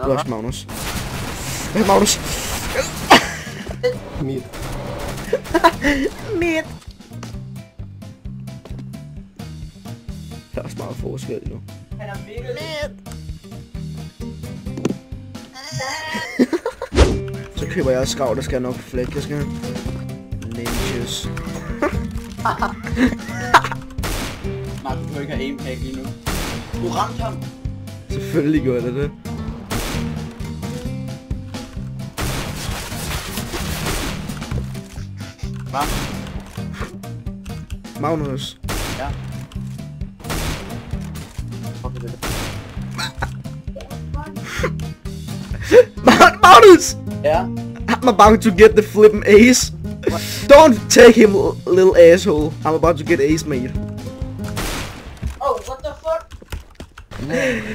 Godt, Magnus. Magnus! Midt. Midt! Der er også meget forskel nu. Han er mega Så køber jeg skrav, der skal nok flække. Jeg skal have ninjas. Nej, du kan ikke have aimpack lige nu. Du ramte ham. Selvfølgelig gjorde jeg det. Hvad? Magnus. Ja. Fuck det. Magnus! Ja. I'm about to get the flippin' ace. What? Don't take him, little asshole. I'm about to get ace, mate. Oh, what the fuck?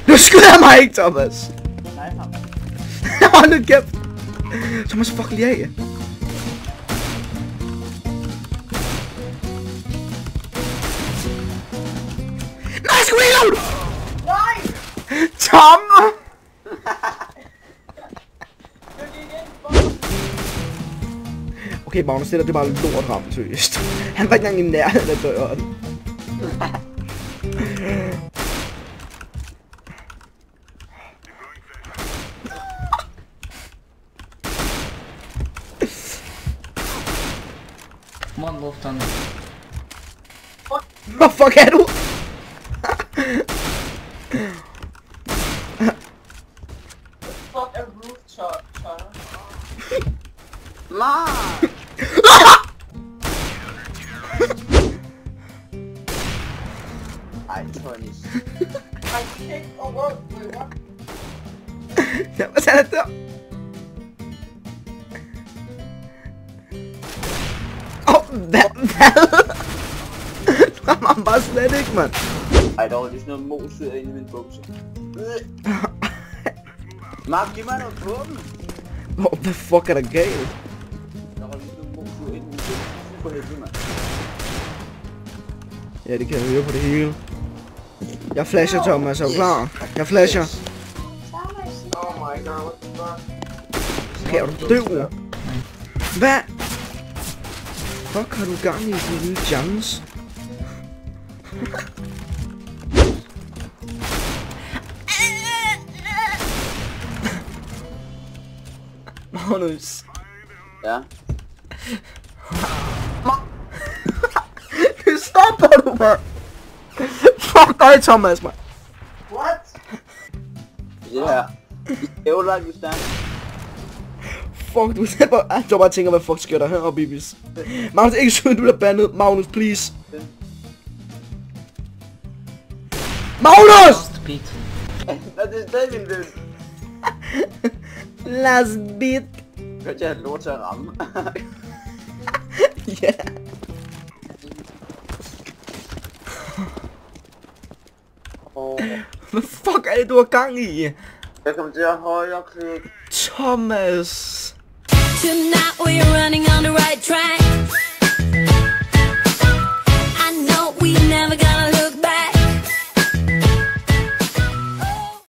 Du skyder mig ikke, Thomas. Nej, ham. Hold nu kæft. Thomas, fuck lige af. Nice reload! Nej! Tom! Okay, Magnus, det der, det var lort ramt, seriøst. Han var ikke engang i nærheden af døren. One left on. Hvad fuck er du? Fuck a roof turner. Man! Ej, Tony. I kicked a rope. Wait, what? Hvad sagde det der? Hvad? Du rammer ham bare slet ikke, mand. Ej, der var lige sådan noget mos inde i min bukse. Mark, giv mig noget på dem. Hvad fuck er der galt? Der var lige sådan noget mos inde i min bukse. For helvede, mand. Ja, det kan jeg høre på det hele. Jeg flasher, Thomas. Er du klar? Jeg flasher. Oh my god, what the fuck? Okay, er du døv? Hvad? Fuck har du gang i din lille chance? Magnus. Ja. Nu stopper du, mand. Fuck dig, Thomas, mand. What? Yeah. Det var like you stand. Fuck, du er bare tænker, hvad fuck sker der her, bibis. Magnus, ikke skyde, du er bandet. Magnus, please. Magnus! Last beat. Det er stadig min ven. Last beat. Hørte jeg have lov til at ramme? Ja. Hvad fuck er det, du har gang i? Jeg kommer til at højre klik. Thomas. Tonight we're running on the right track.